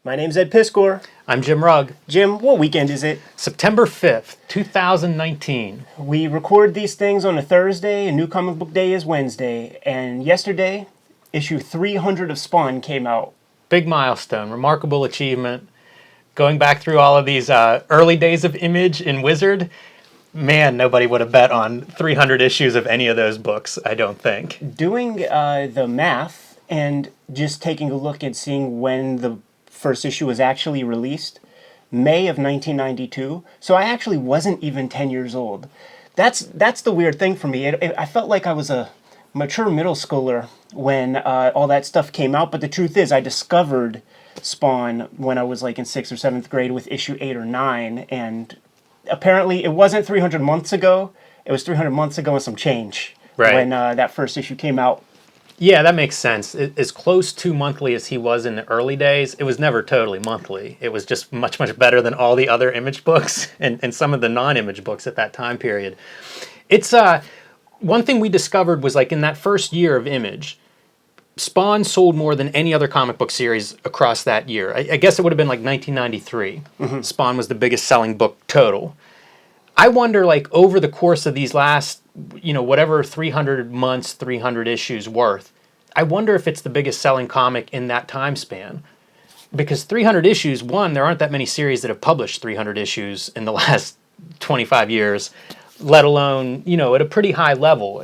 My name's Ed Piskor. I'm Jim Rugg. Jim, what weekend is it? September 5th, 2019. We record these things on a Thursday, and New Comic Book Day is Wednesday. And yesterday, issue 300 of Spawn came out. Big milestone, remarkable achievement. Going back through all of these early days of Image in Wizard, man, nobody would have bet on 300 issues of any of those books, I don't think. Doing the math and just taking a look and seeing when the first issue was actually released, May of 1992. So I actually wasn't even 10 years old. That's the weird thing for me. I felt like I was a mature middle schooler when all that stuff came out. But the truth is, I discovered Spawn when I was like in 6th or 7th grade with issue 8 or 9. And apparently it wasn't 300 months ago. It was 300 months ago and some change when that first issue came out. Yeah, that makes sense. As close to monthly as he was in the early days, it was never totally monthly. It was just much, much better than all the other Image books and some of the non-Image books at that time period. It's one thing we discovered was like in that first year of Image, Spawn sold more than any other comic book series across that year. I guess it would have been like 1993. Mm-hmm. Spawn was the biggest selling book total. I wonder, like, over the course of these last, whatever 300 months, 300 issues worth, I wonder if it's the biggest selling comic in that time span. Because 300 issues, one, there aren't that many series that have published 300 issues in the last 25 years, let alone, at a pretty high level.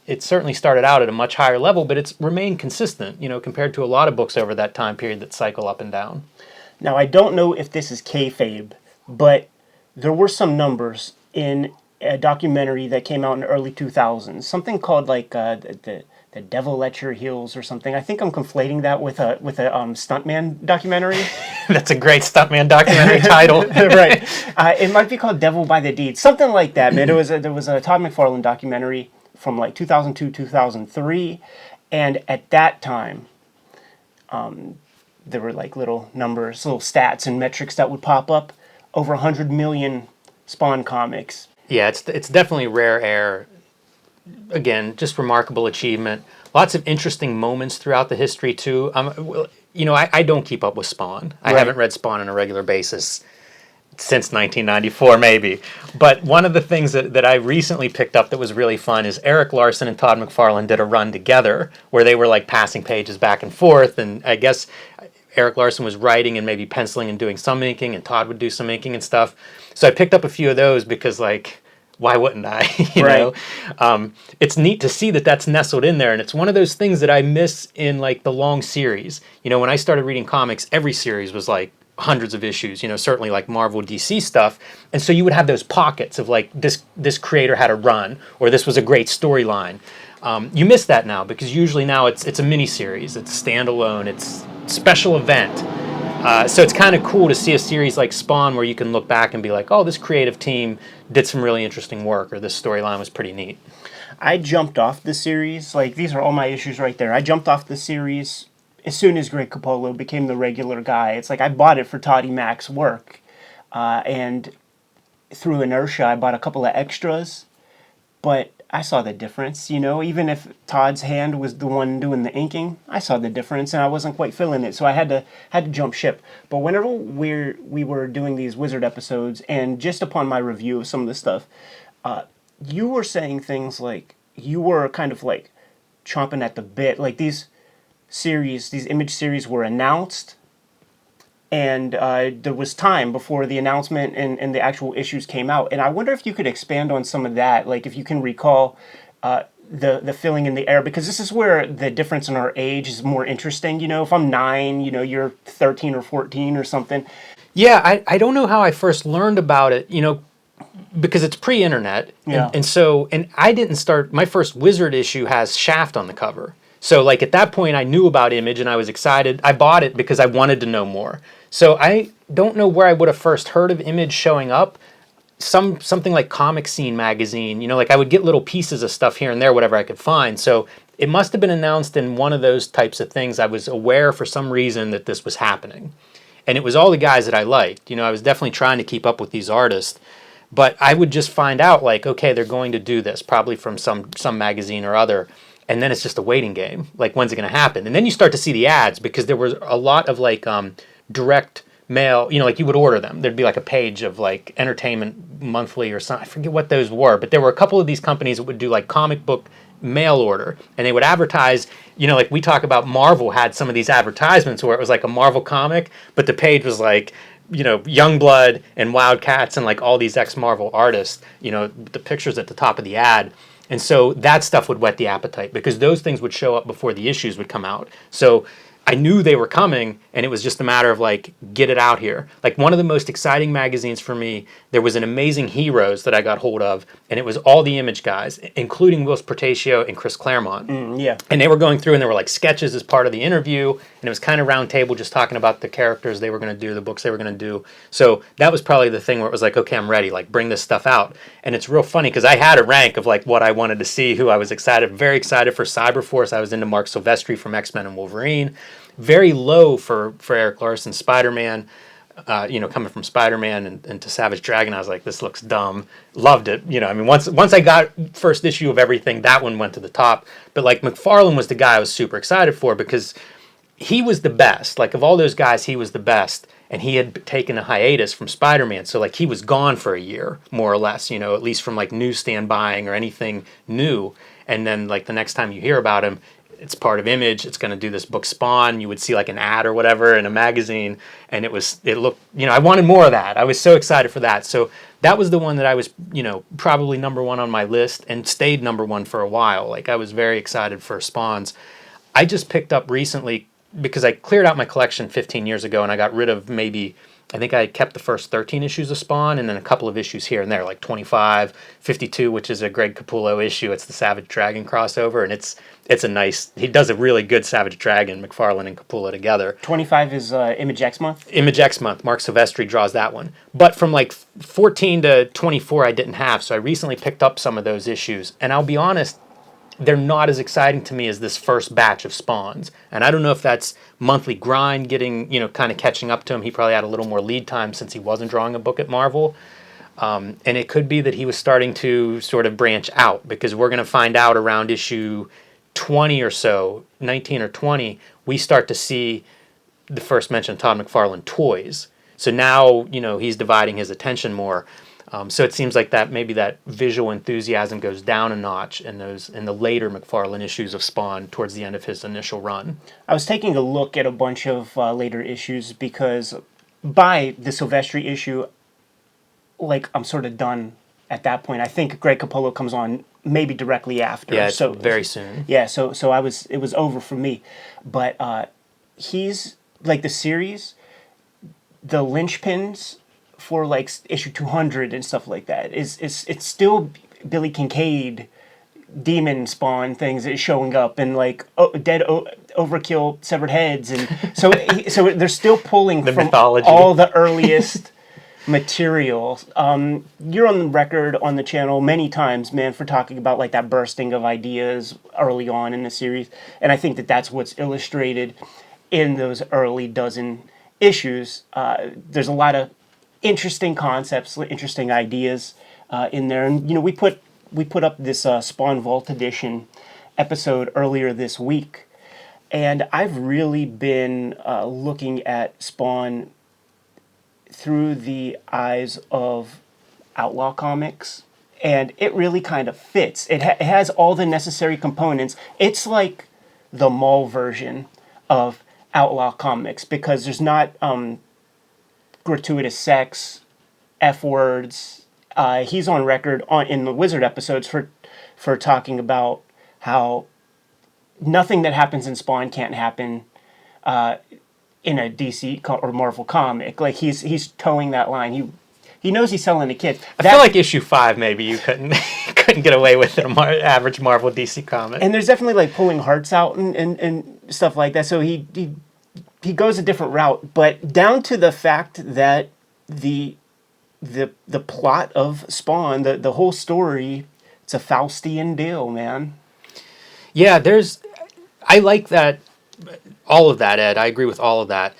It certainly started out at a much higher level, but it's remained consistent, compared to a lot of books over that time period that cycle up and down. Now, I don't know if this is kayfabe, but there were some numbers in a documentary that came out in the early 2000s, something called like the Devil at Your Heels or something. I think I'm conflating that with a stuntman documentary. That's a great stuntman documentary title. Right. It might be called Devil by the Deed, something like that. But there was a Todd McFarlane documentary from like 2002, 2003, and at that time, there were like little numbers, little stats and metrics that would pop up. Over 100 million Spawn comics. Yeah, it's definitely rare air. Again, just remarkable achievement. Lots of interesting moments throughout the history, too. I don't keep up with Spawn. I haven't read Spawn on a regular basis since 1994, maybe. But one of the things that I recently picked up that was really fun is Eric Larson and Todd McFarlane did a run together where they were like passing pages back and forth, and I guess Eric Larson was writing and maybe penciling and doing some inking, and Todd would do some inking and stuff. So I picked up a few of those because, like, why wouldn't I? you know? It's neat to see that that's nestled in there, and it's one of those things that I miss in, like, the long series. When I started reading comics, every series was, like, hundreds of issues, certainly, like, Marvel, DC stuff. And so you would have those pockets of, like, this creator had a run, or this was a great storyline. You miss that now, because usually now it's a mini-series, it's standalone, it's special event. So it's kind of cool to see a series like Spawn where you can look back and be like, oh, this creative team did some really interesting work, or this storyline was pretty neat. I jumped off the series. Like, these are all my issues right there. I jumped off the series as soon as Greg Capullo became the regular guy. It's like I bought it for Toddy Mack's work. And through inertia, I bought a couple of extras. But I saw the difference, even if Todd's hand was the one doing the inking, I saw the difference and I wasn't quite feeling it. So I had to jump ship. But whenever we were doing these Wizard episodes, and just upon my review of some of the stuff, you were saying things like you were kind of like chomping at the bit. Like these Image series were announced, and there was time before the announcement and the actual issues came out. And I wonder if you could expand on some of that, like if you can recall the feeling in the air, because this is where the difference in our age is more interesting. If I'm 9, you're 13 or 14 or something. Yeah, I don't know how I first learned about it, because it's pre-internet. Yeah. And I didn't start, my first Wizard issue has Shaft on the cover. So like at that point I knew about Image and I was excited. I bought it because I wanted to know more. So I don't know where I would have first heard of Image showing up. Something like Comic Scene magazine, like I would get little pieces of stuff here and there, whatever I could find. So it must have been announced in one of those types of things. I was aware for some reason that this was happening. And it was all the guys that I liked. I was definitely trying to keep up with these artists. But I would just find out like, okay, they're going to do this, probably from some magazine or other. And then it's just a waiting game. Like, when's it going to happen? And then you start to see the ads, because there was a lot of like direct mail, like you would order them. There'd be like a page of like Entertainment Monthly or something. I forget what those were, but there were a couple of these companies that would do like comic book mail order, and they would advertise, like we talk about Marvel had some of these advertisements where it was like a Marvel comic, but the page was like, Youngblood and Wildcats and like all these ex-Marvel artists, the pictures at the top of the ad. And so that stuff would whet the appetite because those things would show up before the issues would come out. So I knew they were coming, and it was just a matter of like, get it out here. Like one of the most exciting magazines for me, there was an Amazing Heroes that I got hold of, and it was all the Image guys, including Will Portatio and Chris Claremont. Yeah. And they were going through, and there were like sketches as part of the interview, and it was kind of round table just talking about the characters they were going to do, the books they were going to do. So that was probably the thing where it was like, okay, I'm ready, like bring this stuff out. And it's real funny because I had a rank of like what I wanted to see, who I was excited, very excited for Cyberforce. I was into Mark Silvestri from X-Men and Wolverine. Very low for Eric Larson. Spider-Man, coming from Spider-Man and to Savage Dragon, I was like, this looks dumb. Loved it. Once I got first issue of everything, that one went to the top. But like McFarlane was the guy I was super excited for because he was the best. Like of all those guys, he was the best. And he had taken a hiatus from Spider-Man. So like he was gone for a year, more or less, at least from like newsstand buying or anything new. And then like the next time you hear about him, it's part of Image. It's going to do this book Spawn. You would see like an ad or whatever in a magazine, and it looked, I wanted more of that. I was so excited for that. So that was the one that I was, probably number one on my list and stayed number one for a while. Like I was very excited for Spawns. I just picked up recently because I cleared out my collection 15 years ago and I got rid of I think I kept the first 13 issues of Spawn and then a couple of issues here and there, like 25, 52, which is a Greg Capullo issue. It's the Savage Dragon crossover, and it's a nice, he does a really good Savage Dragon, McFarlane and Capullo together. 25 is Image X month? Image X month. Mark Silvestri draws that one. But from like 14 to 24 I didn't have, so I recently picked up some of those issues. And I'll be honest, they're not as exciting to me as this first batch of Spawns. And I don't know if that's monthly grind getting, kind of catching up to him. He probably had a little more lead time since he wasn't drawing a book at Marvel. And it could be that he was starting to sort of branch out because we're going to find out around issue 20 or so, 19 or 20, we start to see the first mention of Todd McFarlane toys. So now, he's dividing his attention more. So it seems like that maybe that visual enthusiasm goes down a notch in the later McFarlane issues of Spawn towards the end of his initial run. I was taking a look at a bunch of later issues because by the Silvestri issue, like I'm sort of done at that point. I think Greg Capullo comes on maybe directly after. Yeah, so very soon. Yeah, so it was over for me, but he's like the series, the linchpins for like issue 200 and stuff like that it's still Billy Kincaid demon Spawn things is showing up and like overkill severed heads and so they're still pulling from mythology. All the earliest material. You're on the record on the channel many times, man, for talking about like that bursting of ideas early on in the series, and I think that's what's illustrated in those early dozen issues. There's a lot of interesting concepts, interesting ideas in there, and we put up this Spawn Vault Edition episode earlier this week, and I've really been looking at Spawn through the eyes of Outlaw Comics, and it really kind of fits. It has all the necessary components. It's like the mall version of Outlaw Comics because there's not gratuitous sex, F words. He's on record in the Wizard episodes for talking about how nothing that happens in Spawn can't happen in a DC or Marvel comic. Like he's towing that line. He knows he's selling to kids. I feel like issue 5 maybe you couldn't get away with an average Marvel DC comic. And there's definitely like pulling hearts out and stuff like that. So he goes a different route, but down to the fact that the plot of Spawn, the whole story, it's a Faustian deal, man. Yeah, I like that, all of that, Ed. I agree with all of that.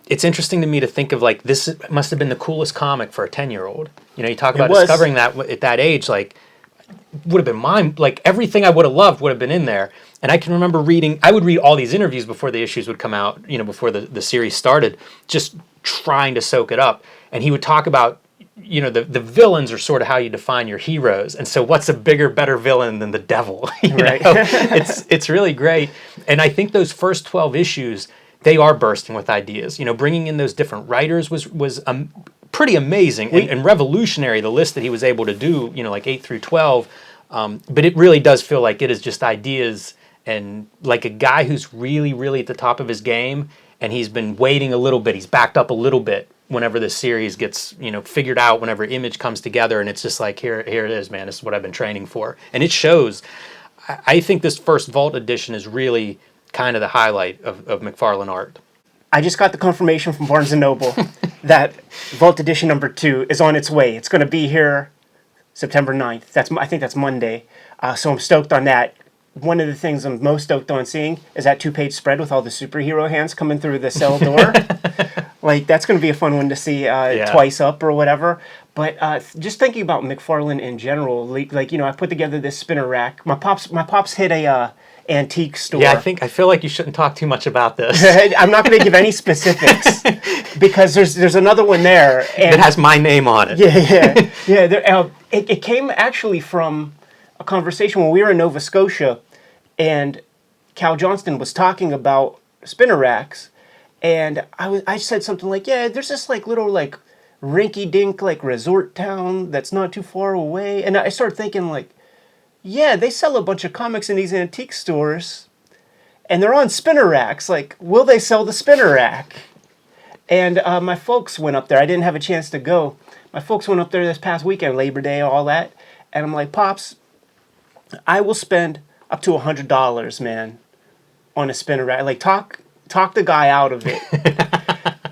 It's interesting to me to think of like this must have been the coolest comic for a 10-year-old. You talk about discovering that at that age, like would have been mine. Like everything I would have loved would have been in there. And I can remember I would read all these interviews before the issues would come out, before the series started, just trying to soak it up. And he would talk about, the villains are sort of how you define your heroes. And so what's a bigger, better villain than the devil? Right. It's really great. And I think those first 12 issues, they are bursting with ideas. Bringing in those different writers was pretty amazing and revolutionary, the list that he was able to do, like 8 through 12. But it really does feel like it is just ideas and like a guy who's really, really at the top of his game, and he's been waiting a little bit. He's backed up a little bit whenever this series gets, figured out, whenever Image comes together, and it's just like, here it is, man. This is what I've been training for. And it shows. I think this first Vault edition is really kind of the highlight of McFarlane art. I just got the confirmation from Barnes & Noble that Vault Edition number 2 is on its way. It's going to be here September 9th. I think that's Monday. So I'm stoked on that. One of the things I'm most stoked on seeing is that 2-page spread with all the superhero hands coming through the cell door. Like, that's going to be a fun one to see twice up or whatever. But just thinking about McFarlane in general, like I put together this spinner rack. My pops hit a antique store. Yeah, I feel like you shouldn't talk too much about this. I'm not going to give any specifics because there's another one there. And it has my name on it. Yeah. It came actually from a conversation when we were in Nova Scotia, and Cal Johnston was talking about spinner racks, and I said something like, yeah, there's this like little like rinky-dink like resort town that's not too far away, and I started thinking like, yeah, they sell a bunch of comics in these antique stores, and they're on spinner racks. Like, will they sell the spinner rack? And my folks went up there. I didn't have a chance to go. My folks went up there this past weekend, Labor Day, all that. And I'm like, Pops, I will spend up to $100, man, on a spinner rack. Like, talk the guy out of it.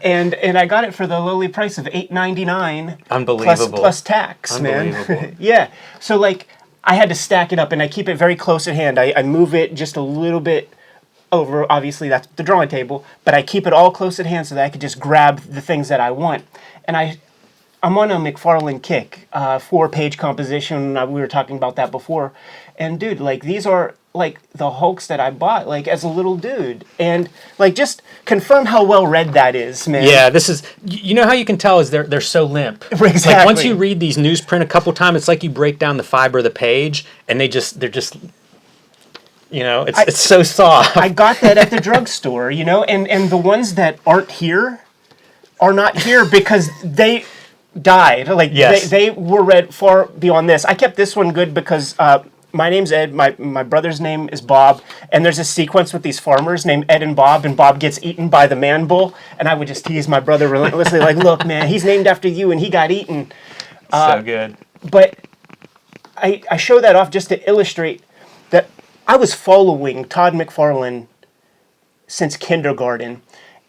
And I got it for the lowly price of $8.99. Unbelievable. Plus tax, man. Yeah. So, like, I had to stack it up, and I keep it very close at hand. I move it just a little bit over. Obviously, that's the drawing table, but I keep it all close at hand so that I could just grab the things that I want. And I'm on a McFarlane kick, 4-page composition. We were talking about that before. And, dude, like, these are, like, the Hulks that I bought, like, as a little dude. And, like, just confirm how well-read that is, man. Yeah, this is... You know how you can tell is they're so limp. Exactly. Like, once you read these newsprint a couple times, it's like you break down the fiber of the page, and they're just... it's so soft. I got that at the drugstore, and the ones that aren't here are not here because they died. Like, yes. they were read far beyond this. I kept this one good because my name's Ed, my brother's name is Bob, and there's a sequence with these farmers named Ed and Bob gets eaten by the man bull, and I would just tease my brother relentlessly, like, look, man, he's named after you, and he got eaten. So good. But I show that off just to illustrate that I was following Todd McFarlane since kindergarten,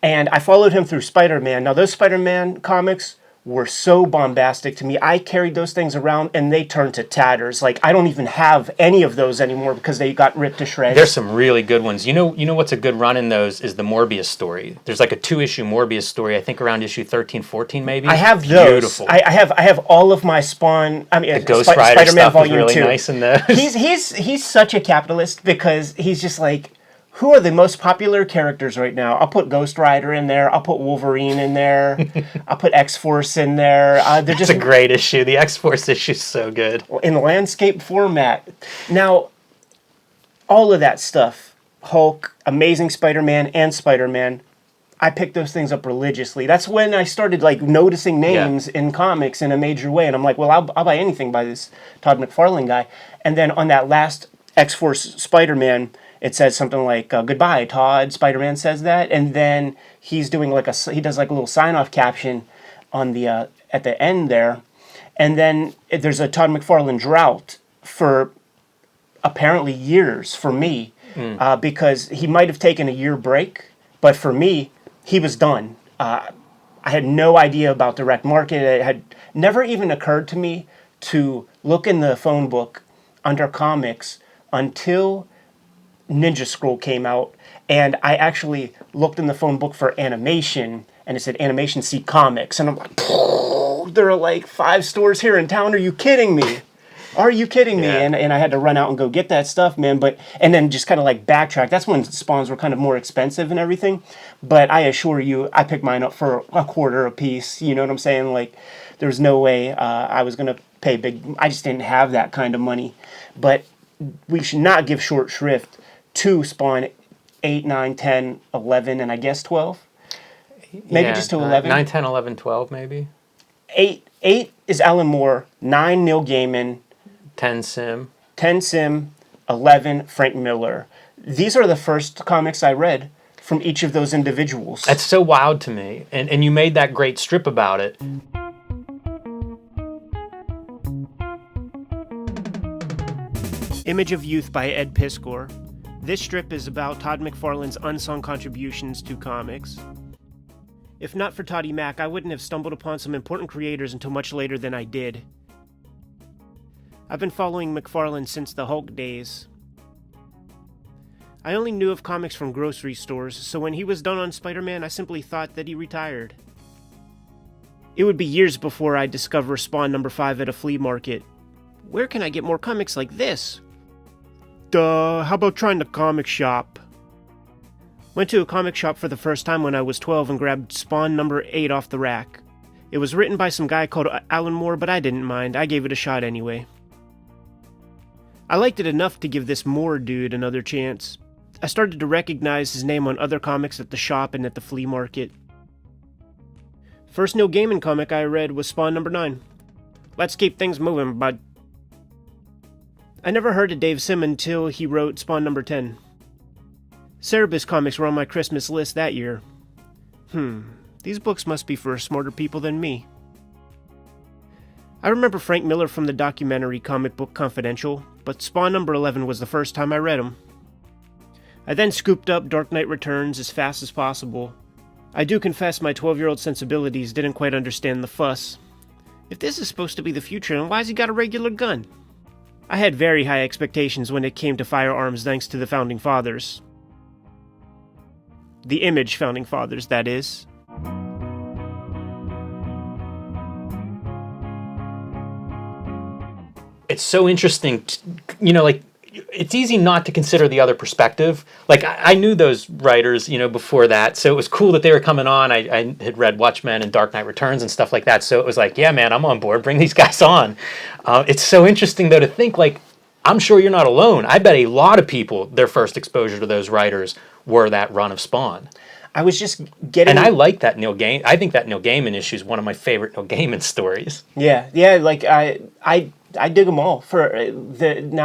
and I followed him through Spider-Man. Now, those Spider-Man comics were so bombastic to me. I carried those things around, and they turned to tatters. Like, I don't even have any of those anymore because they got ripped to shreds. There's some really good ones. You know what's a good run in those is the Morbius story. There's like a 2-issue Morbius story, I think around issue 13, 14 maybe. I have those. Beautiful. I have all of my Spawn. I mean, the Ghost Rider Spider-Man stuff Volume is really 2. nice in those. He's such a capitalist because he's just like, who are the most popular characters right now? I'll put Ghost Rider in there. I'll put Wolverine in there. I'll put X-Force in there. They're just It's a great issue. The X-Force issue is so good. In landscape format. Now, all of that stuff, Hulk, Amazing Spider-Man, and Spider-Man, I picked those things up religiously. That's when I started like noticing names in comics in a major way. And I'm like, well, I'll buy anything by this Todd McFarlane guy. And then on that last X-Force Spider-Man, it says something like, goodbye, Todd. Spider-Man says that. And then he's doing he does like a little sign-off caption on the, at the end there. And then there's a Todd McFarlane drought for apparently years for me, because he might have taken a year break, but for me, he was done. I had no idea about direct market. It had never even occurred to me to look in the phone book under comics until Ninja Scroll came out, and I actually looked in the phone book for animation, and it said Animation See Comics, and I'm like, there are like 5 stores here in town, are you kidding me? Are you kidding me? Yeah. And I had to run out and go get that stuff, man. And then just kind of like backtrack. That's when spawns were kind of more expensive and everything. But I assure you, I picked mine up for a quarter a piece. You know what I'm saying? Like, there's no way I was gonna pay big. I just didn't have that kind of money. But we should not give short shrift to Spawn 8, 9, 10, 11, and I guess 12. Maybe Yeah, just to 11. 9, 10, 11, 12 maybe. 8 is Alan Moore, 9 Neil Gaiman, 10 Sim. 10 Sim, 11 Frank Miller. These are the first comics I read from each of those individuals. That's so wild to me. And you made that great strip about it. Image of Youth by Ed Piskor. This strip is about Todd McFarlane's unsung contributions to comics. If not for Toddy Mac, I wouldn't have stumbled upon some important creators until much later than I did. I've been following McFarlane since the Hulk days. I only knew of comics from grocery stores, so when he was done on Spider-Man, I simply thought that he retired. It would be years before I'd discover Spawn number 5 at a flea market. Where can I get more comics like this? How about trying the comic shop? Went to a comic shop for the first time when I was 12 and grabbed Spawn number 8 off the rack. It was written by some guy called Alan Moore, but I didn't mind. I gave it a shot anyway. I liked it enough to give this Moore dude another chance. I started to recognize his name on other comics at the shop and at the flea market. First Neil Gaiman comic I read was Spawn number 9. Let's keep things moving, bud. I never heard of Dave Sim until he wrote Spawn number 10. Cerebus comics were on my Christmas list that year. These books must be for smarter people than me. I remember Frank Miller from the documentary Comic Book Confidential, but Spawn number 11 was the first time I read him. I then scooped up Dark Knight Returns as fast as possible. I do confess my 12-year-old sensibilities didn't quite understand the fuss. If this is supposed to be the future, then why's he got a regular gun? I had very high expectations when it came to firearms thanks to the Founding Fathers. The Image Founding Fathers, that is. It's so interesting, like, it's easy not to consider the other perspective. Like, I knew those writers, before that, so it was cool that they were coming on. I had read Watchmen and Dark Knight Returns and stuff like that, so it was like, yeah, man, I'm on board. Bring these guys on. It's so interesting, though, to think, like, I'm sure you're not alone. I bet a lot of people, their first exposure to those writers were that run of Spawn. I was just getting... And I like that Neil Gaiman. I think that Neil Gaiman issue is one of my favorite Neil Gaiman stories. Yeah, like, I dig them all. For the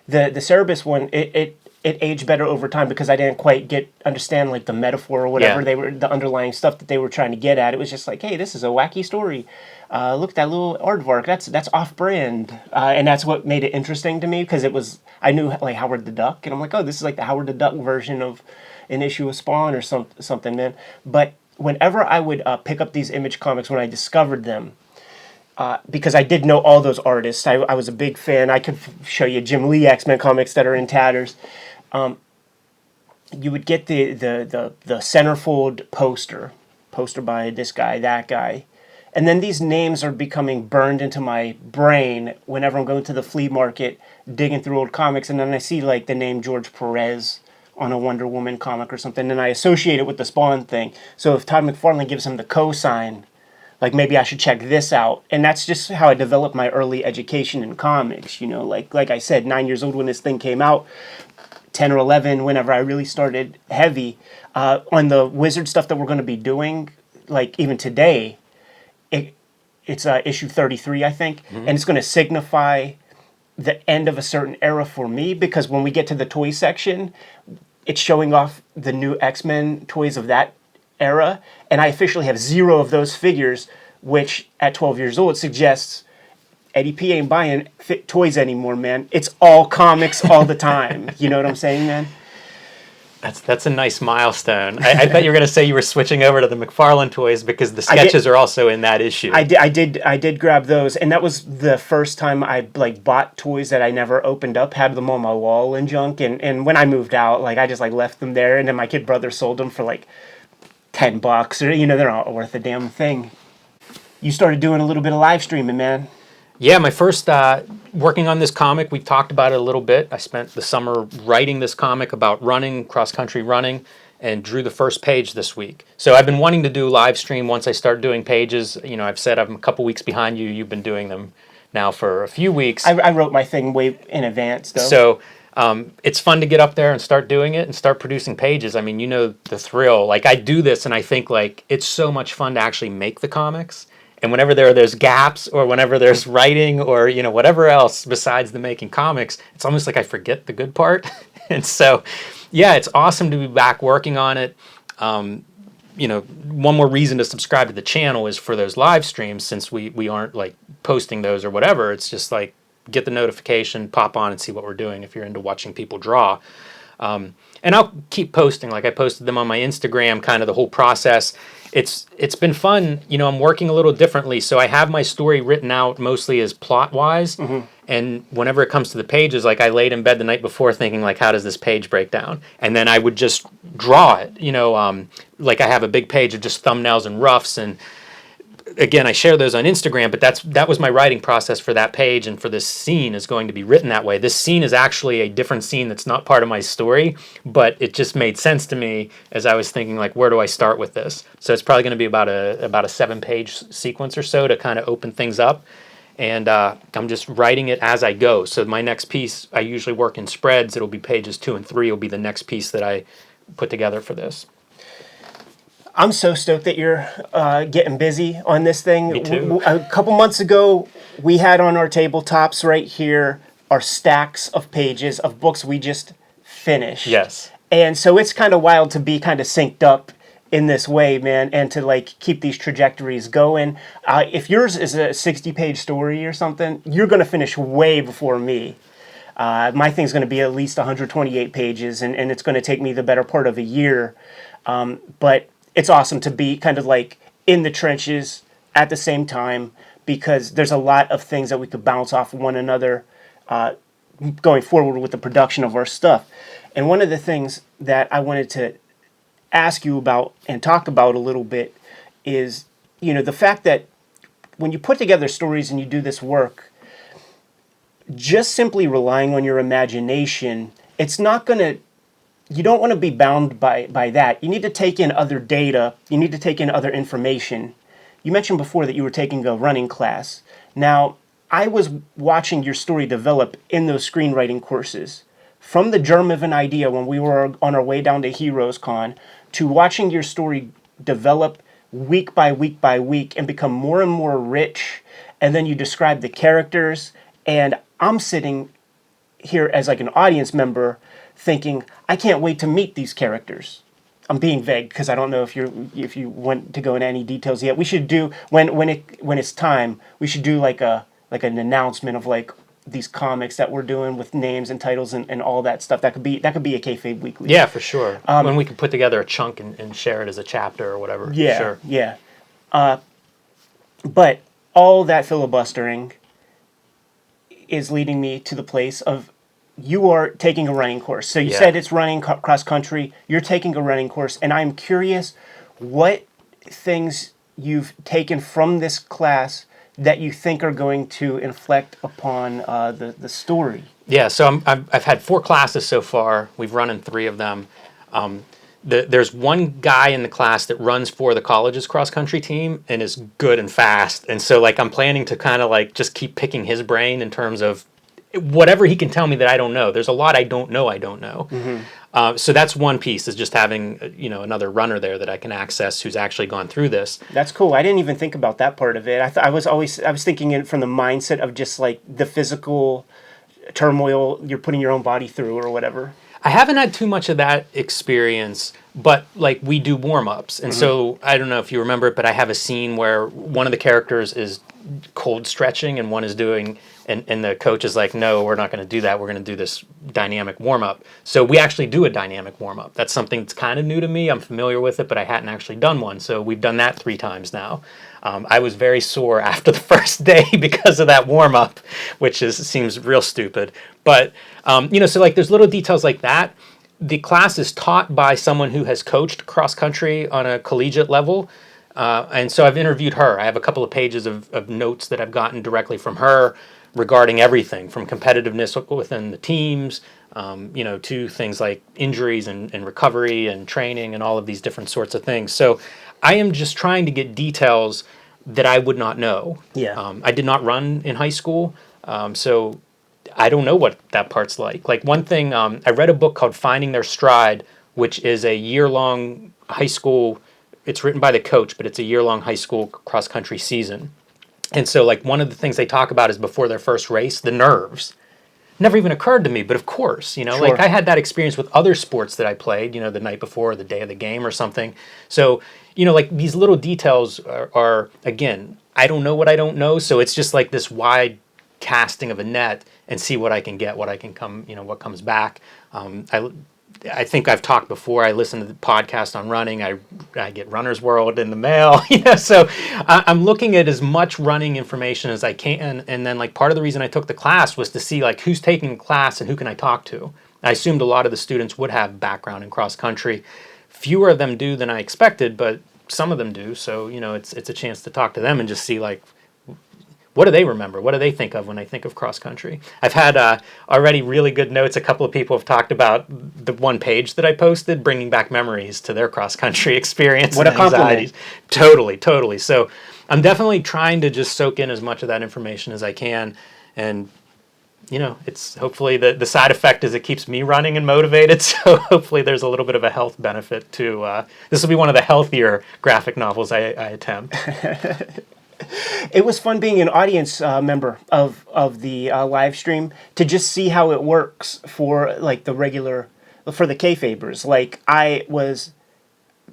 Cerebus one, it aged better over time because I didn't quite understand like the metaphor or whatever the underlying stuff that they were trying to get at. It was just like, hey, this is a wacky story. Look, that little aardvark, that's off-brand, and that's what made it interesting to me because I knew like Howard the Duck, and I'm like, oh, this is like the Howard the Duck version of an issue of Spawn or something, man. But whenever I would pick up these Image comics when I discovered them. Because I did know all those artists. I was a big fan. I could show you Jim Lee X-Men comics that are in tatters. You would get the centerfold poster by this guy, that guy. And then these names are becoming burned into my brain whenever I'm going to the flea market, digging through old comics, and then I see like the name George Perez on a Wonder Woman comic or something, and I associate it with the Spawn thing. So if Todd McFarlane gives him the cosign, like maybe I should check this out. And that's just how I developed my early education in comics, like I said, 9 years old when this thing came out, 10 or 11 whenever I really started heavy on the Wizard stuff that we're going to be doing, like even today, it's issue 33, I think, and it's going to signify the end of a certain era for me, because when we get to the toy section, it's showing off the new X-Men toys of that era, and I officially have 0 of those figures, which at 12 years old suggests Eddie P ain't buying toys anymore, man. It's all comics all the time. You know what I'm saying, man? That's a nice milestone. I thought you were going to say you were switching over to the McFarlane toys because the sketches are also in that issue. I did grab those, and that was the first time I like bought toys that I never opened up, had them on my wall and junk, and when I moved out, like I just like left them there, and then my kid brother sold them for like $10 or they're not worth a damn thing. You started doing a little bit of live streaming, man. Yeah, my first working on this comic, we've talked about it a little bit. I spent the summer writing this comic about running, cross country running, and drew the first page this week. So I've been wanting to do live stream once I start doing pages. You know, I've said I'm a couple weeks behind you. You've been doing them now for a few weeks. I wrote my thing way in advance, though. So it's fun to get up there and start doing it and start producing pages. I mean, you know the thrill. Like, I do this and I think, like, it's so much fun to actually make the comics. And whenever there's gaps or whenever there's writing or, you know, whatever else besides the making comics, it's almost like I forget the good part. And so, yeah, it's awesome to be back working on it. You know, one more reason to subscribe to the channel is for those live streams, since we aren't like posting those or whatever. It's just like get the notification, pop on and see what we're doing if you're into watching people draw. And I'll keep posting. Like, I posted them on my Instagram, kind of the whole process. It's been fun. You know, I'm working a little differently. So I have my story written out mostly as plot-wise. Mm-hmm. And whenever it comes to the pages, like, I laid in bed the night before thinking, like, how does this page break down? And then I would just draw it. You know, like, I have a big page of just thumbnails and roughs, and again, I share those on Instagram, but that was my writing process for that page, and for this scene is going to be written that way. This scene is actually a different scene that's not part of my story, but it just made sense to me as I was thinking, like, where do I start with this? So it's probably going to be about a 7-page sequence or so to kind of open things up, and I'm just writing it as I go. So my next piece, I usually work in spreads. It'll be pages 2 and 3 will be the next piece that I put together for this. I'm so stoked that you're getting busy on this thing. Me too. A couple months ago, we had on our tabletops right here our stacks of pages of books we just finished. Yes. And so it's kind of wild to be kind of synced up in this way, man, and to like keep these trajectories going. If yours is a 60-page story or something, you're going to finish way before me. My thing's going to be at least 128 pages, and it's going to take me the better part of a year. But it's awesome to be kind of like in the trenches at the same time, because there's a lot of things that we could bounce off one another going forward with the production of our stuff. And one of the things that I wanted to ask you about and talk about a little bit is, you know, the fact that when you put together stories and you do this work, just simply relying on your imagination, it's not going to, you don't want to be bound by that. You need to take in other data. You need to take in other information. You mentioned before that you were taking a running class. Now, I was watching your story develop in those screenwriting courses. From the germ of an idea when we were on our way down to Heroes Con, to watching your story develop week by week by week and become more and more rich, and then you describe the characters, and I'm sitting here as like an audience member thinking, I can't wait to meet these characters. I'm being vague because I don't know if you want to go into any details yet. We should do when it's time. We should do like an announcement of like these comics that we're doing with names and titles and all that stuff. That could be a Kayfabe Weekly. Yeah, for sure. When we can put together a chunk and share it as a chapter or whatever. Yeah, sure. Yeah. But all that filibustering is leading me to the place of you are taking a running course. So you said it's running cross country. You're taking a running course, and I'm curious what things you've taken from this class that you think are going to inflect upon the story. Yeah, so I've had 4 classes so far. We've run in 3 of them. There's one guy in the class that runs for the college's cross-country team and is good and fast. And so, like, I'm planning to kind of, like, just keep picking his brain in terms of whatever he can tell me that I don't know. There's a lot I don't know. Mm-hmm. So that's one piece, is just having, you know, another runner there that I can access who's actually gone through this. That's cool. I didn't even think about that part of it. I was thinking it from the mindset of just like the physical turmoil you're putting your own body through or whatever. I haven't had too much of that experience, but like we do warm-ups. And so I don't know if you remember it, but I have a scene where one of the characters is cold stretching and one is doing, and the coach is like, no, we're not going to do that. We're going to do this dynamic warm-up. So we actually do a dynamic warm-up. That's something that's kind of new to me. I'm familiar with it, but I hadn't actually done one. So we've done that 3 times now. I was very sore after the first day because of that warm-up, which seems real stupid. But, you know, so like there's little details like that. The class is taught by someone who has coached cross-country on a collegiate level. And so I've interviewed her. I have a couple of pages of notes that I've gotten directly from her regarding everything from competitiveness within the teams, to things like injuries and recovery and training and all of these different sorts of things. So I am just trying to get details that I would not know. Yeah. I did not run in high school, so I don't know what that part's like. Like one thing, I read a book called Finding Their Stride, which is a year-long high school. It's written by the coach, but it's a year-long high school cross-country season. And so, like, one of the things they talk about is before their first race, the nerves. Never even occurred to me, but of course, Sure. like I had that experience with other sports that I played, the night before, or the day of the game or something. So, like these little details are, again, I don't know what I don't know. So it's just like this wide casting of a net and see what I can get, what I can come, what comes back. I think I've talked before. I listen to the podcast on running. I get Runner's World in the mail. So I'm looking at as much running information as I can. And then, like, part of the reason I took the class was to see, like, who's taking the class and who can I talk to. I assumed a lot of the students would have background in cross country. Fewer of them do than I expected, but some of them do. So, it's a chance to talk to them and just see, like, what do they remember? What do they think of when they think of cross country? I've had already really good notes. A couple of people have talked about the one page that I posted, bringing back memories to their cross country experience. What a compliment. Totally. So I'm definitely trying to just soak in as much of that information as I can. And, it's hopefully the side effect is it keeps me running and motivated. So hopefully there's a little bit of a health benefit to, this will be one of the healthier graphic novels I attempt. It was fun being an audience member of the live stream to just see how it works for like the Kayfabers. Like I was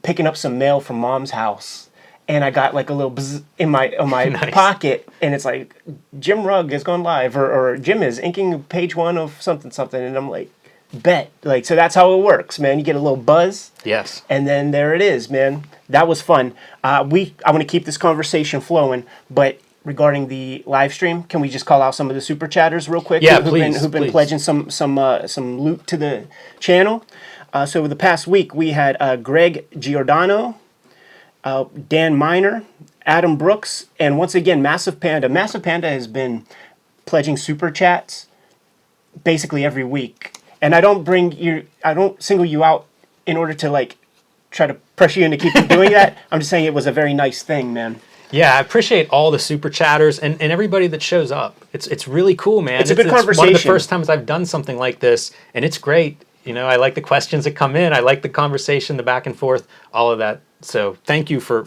picking up some mail from Mom's house, and I got like a little buzz in my Nice. pocket, and it's like Jim Rugg has gone live, or Jim is inking page 1 of something, and I'm like, bet. Like, so that's how it works, man. You get a little buzz. Yes. And then there it is, man. That was fun. I want to keep this conversation flowing, but regarding the live stream, can we just call out some of the super chatters real quick? Yeah, who've been please. pledging some loot to the channel. So over the past week, we had Greg Giordano, Dan Miner, Adam Brooks, and once again, Massive Panda. Massive Panda has been pledging super chats basically every week. And I don't single you out in order to like try to pressure you into keep doing that. I'm just saying it was a very nice thing, man. Yeah, I appreciate all the super chatters and everybody that shows up. It's really cool, man. It's a good conversation. It's one of the first times I've done something like this, and it's great. I like the questions that come in. I like the conversation, the back and forth, all of that. So thank you for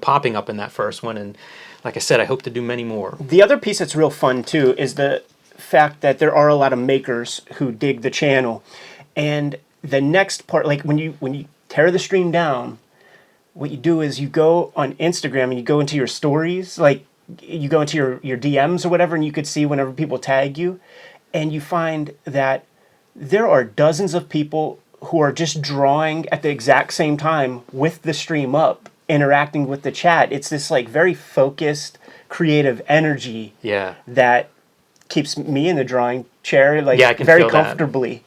popping up in that first one. And like I said, I hope to do many more. The other piece that's real fun too is the fact that there are a lot of makers who dig the channel, and the next part, like when you tear the stream down, what you do is you go on Instagram and you go into your stories, like you go into your DMs or whatever, and you could see whenever people tag you, and you find that there are dozens of people who are just drawing at the exact same time with the stream up, interacting with the chat. It's this like very focused, creative energy that keeps me in the drawing chair, like I can very feel that. comfortably.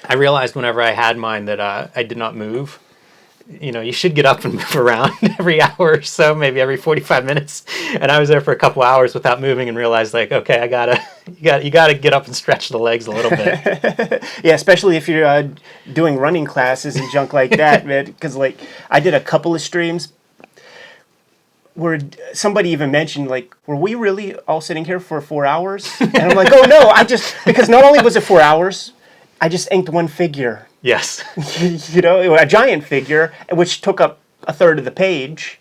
I realized whenever I had mine that I did not move. You should get up and move around every hour or so, maybe every 45 minutes. And I was there for a couple hours without moving and realized, like, okay, you gotta get up and stretch the legs a little bit. Yeah, especially if you're doing running classes and junk like that, man. Because like I did a couple of streams where somebody even mentioned, like, were we really all sitting here for 4 hours? And I'm like, oh no, because not only was it 4 hours, I just inked one figure. Yes. A giant figure, which took up a third of the page.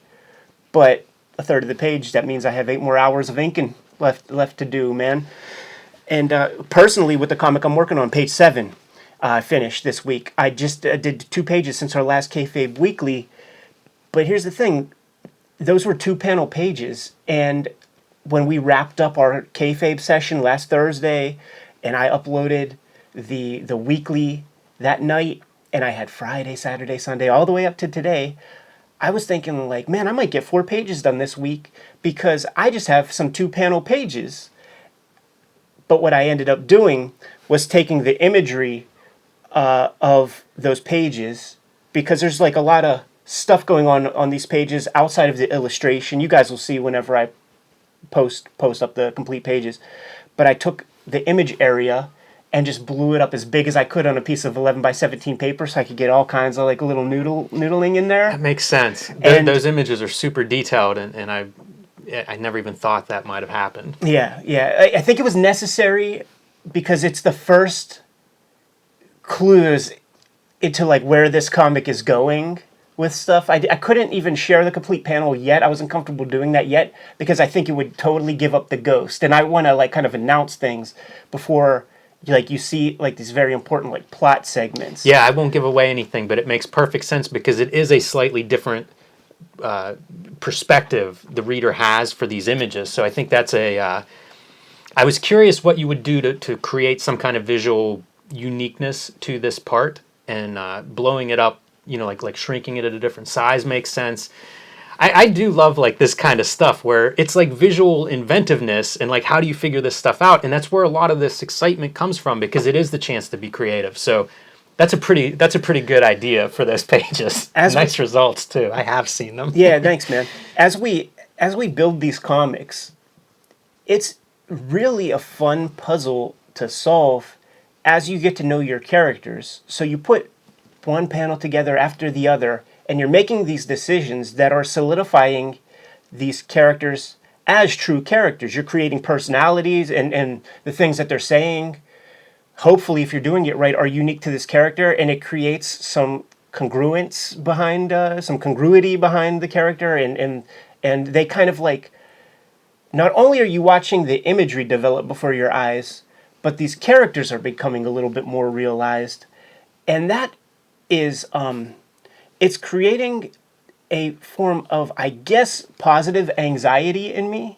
But a third of the page, that means I have 8 more hours of inking left to do, man. And personally, with the comic I'm working on, page 7, finished this week. I just did 2 pages since our last Kayfabe Weekly. But here's the thing. Those were 2-panel pages. And when we wrapped up our Kayfabe session last Thursday, and I uploaded the weekly that night, and I had Friday, Saturday, Sunday, all the way up to today, I was thinking like, man, I might get 4 pages done this week because I just have some 2-panel pages. But what I ended up doing was taking the imagery of those pages, because there's like a lot of stuff going on these pages outside of the illustration. You guys will see whenever I post up the complete pages. But I took the image area and just blew it up as big as I could on a piece of 11 by 17 paper so I could get all kinds of like little noodling in there. That makes sense. And those images are super detailed, and I never even thought that might have happened. Yeah. I think it was necessary because it's the first clues into like where this comic is going with stuff. I couldn't even share the complete panel yet. I wasn't comfortable doing that yet because I think it would totally give up the ghost. And I want to like kind of announce things before like you see like these very important like plot segments. Yeah, I won't give away anything, but it makes perfect sense because it is a slightly different perspective the reader has for these images. So I think that's I was curious what you would do to create some kind of visual uniqueness to this part, and blowing it up, like shrinking it at a different size makes sense. I do love like this kind of stuff where it's like visual inventiveness and like how do you figure this stuff out, and that's where a lot of this excitement comes from because it is the chance to be creative. So that's a pretty good idea for those pages. Nice results too. I have seen them. Yeah, thanks, man. As we build these comics, it's really a fun puzzle to solve as you get to know your characters. So you put one panel together after the other, and you're making these decisions that are solidifying these characters as true characters. You're creating personalities, and the things that they're saying, hopefully, if you're doing it right, are unique to this character, and it creates some congruence behind, some congruity behind the character, and they kind of like, not only are you watching the imagery develop before your eyes, but these characters are becoming a little bit more realized. And that is, it's creating a form of, I guess, positive anxiety in me.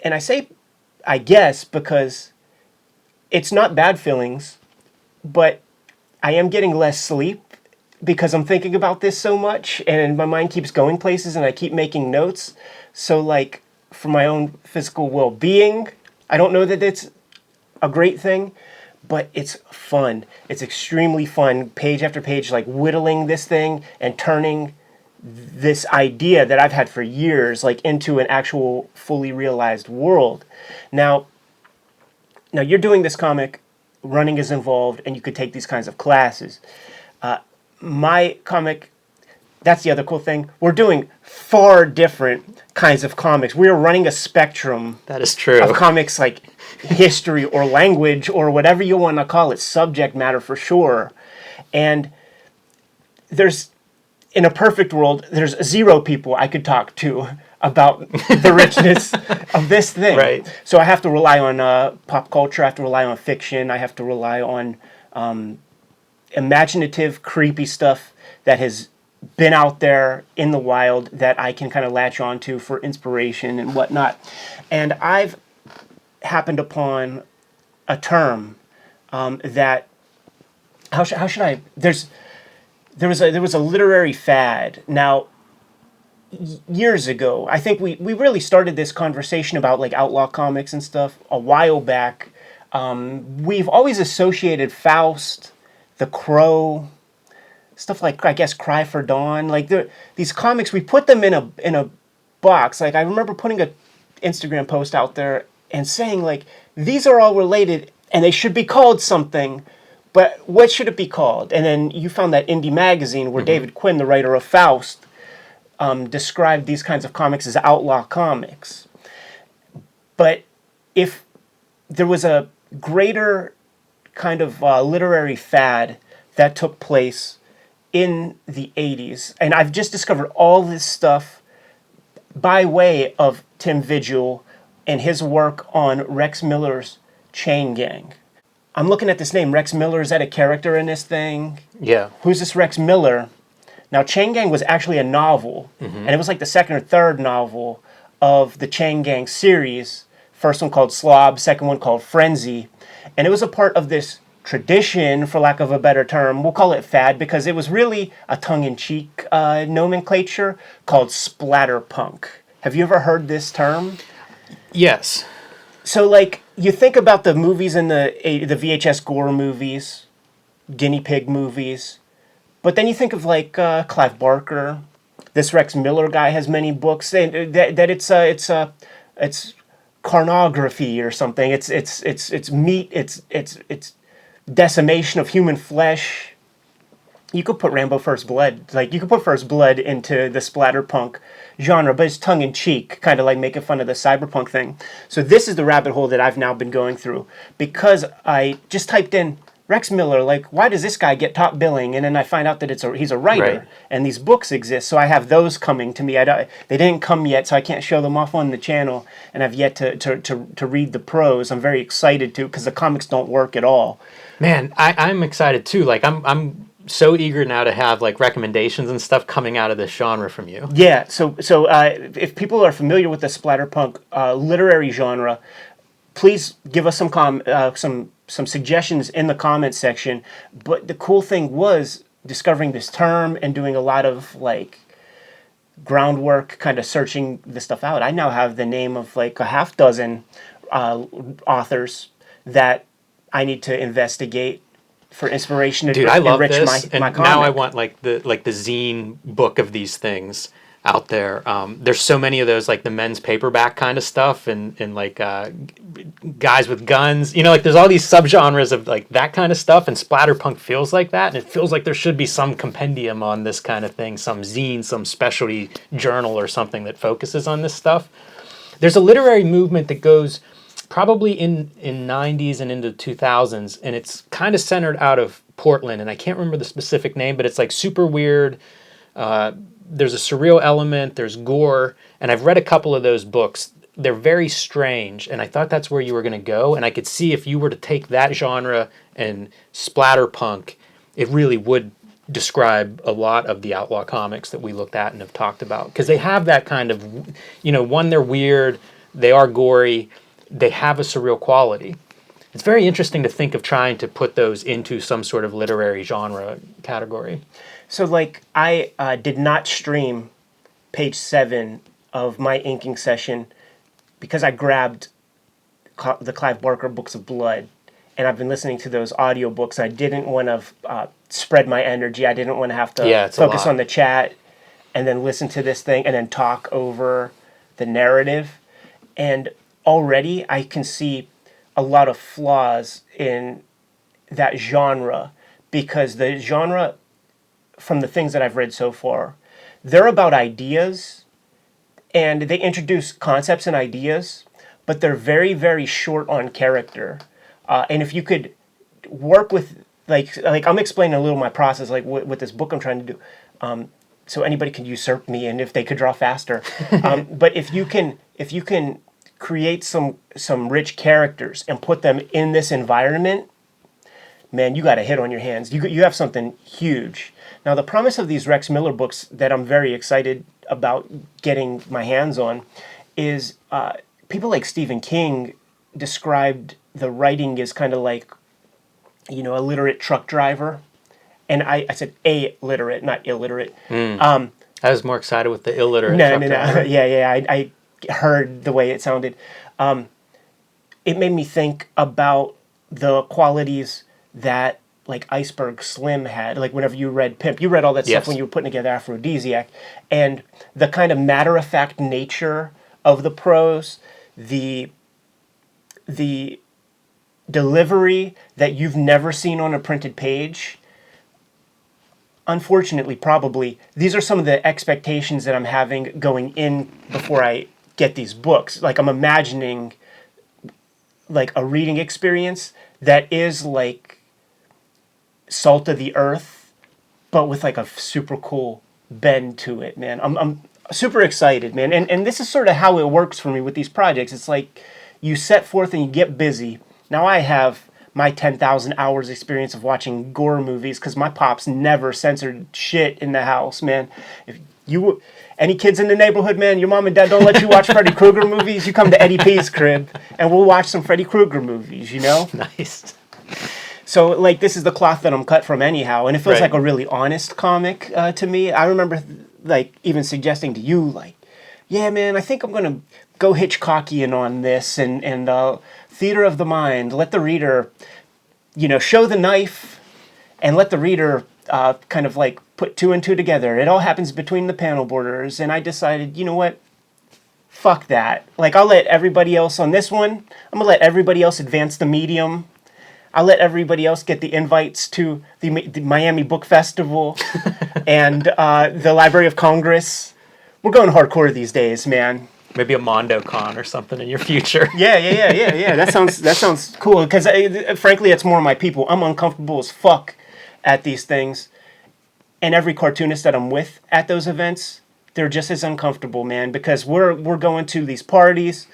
And I say, I guess, because it's not bad feelings, but I am getting less sleep because I'm thinking about this so much, and my mind keeps going places, and I keep making notes. So, like, for my own physical well-being, I don't know that it's a great thing, but it's fun. It's extremely fun, page after page, like whittling this thing and turning this idea that I've had for years, like, into an actual fully realized world. Now you're doing this comic, running is involved, and you could take these kinds of classes. My comic, that's the other cool thing. We're doing far different kinds of comics. We are running a spectrum. That is true. Of comics like history or language or whatever you want to call it, subject matter for sure. And there's, in a perfect world, there's 0 people I could talk to about the richness of this thing. Right. So I have to rely on pop culture. I have to rely on fiction. I have to rely on imaginative, creepy stuff that has been out there in the wild that I can kind of latch onto for inspiration and whatnot. And I've happened upon a term that how should I? There was a literary fad. Now, years ago, I think we really started this conversation about like outlaw comics and stuff a while back. We've always associated Faust, The Crow, stuff like, I guess, Cry for Dawn. Like these comics, we put them in a box. Like I remember putting a Instagram post out there and saying like, these are all related and they should be called something, but what should it be called? And then you found that indie magazine where David Quinn, the writer of Faust, described these kinds of comics as outlaw comics. But if there was a greater kind of literary fad that took place in the 80s, and I've just discovered all this stuff by way of Tim Vigil and his work on Rex Miller's Chain Gang. I'm looking at this name, Rex Miller. Is that a character in this thing? Yeah. Who's this Rex Miller? Now, Chain Gang was actually a novel, and it was like the second or third novel of the Chain Gang series. First one called Slob, second one called Frenzy. And it was a part of this tradition, for lack of a better term. We'll call it fad because it was really a tongue-in-cheek nomenclature called Splatterpunk. Have you ever heard this term? Yes. So, like, you think about the movies in the VHS gore movies, guinea pig movies, But then you think of like Clive Barker. This Rex Miller guy has many books, and that it's carnography or something. It's meat. It's decimation of human flesh. You could put Rambo First Blood, like you could put First Blood into the splatterpunk genre, but it's tongue in cheek, kind of like making fun of the cyberpunk thing. So this is the rabbit hole that I've now been going through because I just typed in Rex Miller, like why does this guy get top billing? And then I find out that he's a writer, Right. and these books exist. So I have those coming to me. They didn't come yet, so I can't show them off on the channel, and I've yet to read the prose. I'm very excited to because the comics don't work at all. Man, I'm excited too. Like I'm so eager now to have like recommendations and stuff coming out of this genre from you. Yeah, so if people are familiar with the splatterpunk literary genre, please give us some suggestions in the comments section. But the cool thing was discovering this term and doing a lot of like groundwork, kind of searching this stuff out. I now have the name of like a half dozen authors that I need to investigate for inspiration to Dude, I love enrich this, and my now I comic. want like the zine book of these things out there. There's so many of those, like the men's paperback kind of stuff, and like guys with guns. You know, like there's all these subgenres of like that kind of stuff, and splatterpunk feels like that, and it feels like there should be some compendium on this kind of thing, some zine, some specialty journal or something that focuses on this stuff. There's a literary movement that goes probably in 90s and into 2000s, and it's kind of centered out of Portland, and I can't remember the specific name, but it's like super weird. There's a surreal element, there's gore, and I've read a couple of those books. They're very strange, and I thought that's where you were going to go, and I could see if you were to take that genre and splatterpunk, it really would describe a lot of the outlaw comics that we looked at and have talked about, because they have that kind of, you know, one, they're weird, they are gory, they have a surreal quality. It's very interesting to think of trying to put those into some sort of literary genre category. So, like, I did not stream page 7 of my inking session because I grabbed the Clive Barker Books of Blood, and I've been listening to those audiobooks. I didn't want to spread my energy. I didn't want to have to focus on the chat and then listen to this thing and then talk over the narrative. And already I can see a lot of flaws in that genre because the genre, from the things that I've read so far, they're about ideas and they introduce concepts and ideas, but they're very, very short on character. And if you could work with, like I'm explaining a little my process, like with this book I'm trying to do, so anybody can usurp me and if they could draw faster. But if you can create some rich characters and put them in this environment, man, you got a hit on your hands. You have something huge. Now, the promise of these Rex Miller books that I'm very excited about getting my hands on is people like Stephen King described the writing as kind of like, you know, a literate truck driver. And I said illiterate, not illiterate. I was more excited with the illiterate truck driver. Yeah. I heard the way it sounded. It made me think about the qualities that like Iceberg Slim had. Like whenever you read Pimp, you read all that stuff when you were putting together Aphrodisiac, and the kind of matter-of-fact nature of the prose, the delivery that you've never seen on a printed page. Unfortunately, probably, these are some of the expectations that I'm having going in before I get these books. Like I'm imagining like a reading experience that is like Salt of the Earth, but with like a super cool bend to it, man. I'm super excited, man. And this is sort of how it works for me with these projects. It's like you set forth and you get busy. Now I have my 10,000 hours experience of watching gore movies because my pops never censored shit in the house, man. If you any kids in the neighborhood, man, your mom and dad don't let you watch Freddy Krueger movies, you come to Eddie P's crib and we'll watch some Freddy Krueger movies, you know? Nice. So, like, this is the cloth that I'm cut from anyhow, and it feels like a really honest comic to me. I remember, like, even suggesting to you, like, yeah, man, I think I'm going to go Hitchcockian on this, and theater of the mind, let the reader, you know, show the knife, and let the reader kind of like put two and two together. It all happens between the panel borders, and I decided, you know what? Fuck that. Like, I'll let everybody else on this one. I'm gonna let everybody else advance the medium. I'll let everybody else get the invites to the Miami Book Festival and the Library of Congress. We're going hardcore these days, man. Maybe a Mondo Con or something in your future. Yeah. That sounds cool. Because frankly, it's more my people. I'm uncomfortable as fuck at these things, and every cartoonist that I'm with at those events, they're just as uncomfortable, man. Because we're going to these parties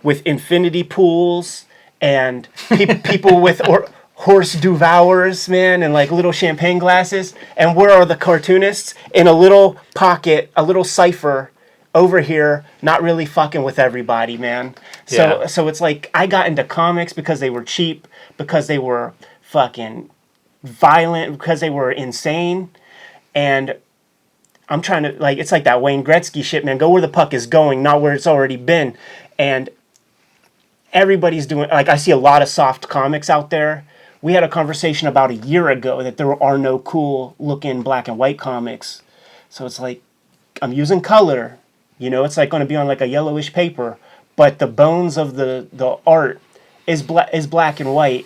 with infinity pools and people with horse devours, man, and like little champagne glasses. And where are the cartoonists in a little pocket, a little cipher over here, not really fucking with everybody, man. So it's like I got into comics because they were cheap, because they were fucking violent, because they were insane. And I'm trying to, like, it's like that Wayne Gretzky shit, man. Go where the puck is going, not where it's already been. And everybody's doing, like, I see a lot of soft comics out there. We had a conversation about a year ago that there are no cool looking black and white comics. So it's like, I'm using color. You know, it's like going to be on like a yellowish paper, but the bones of the art is black and white.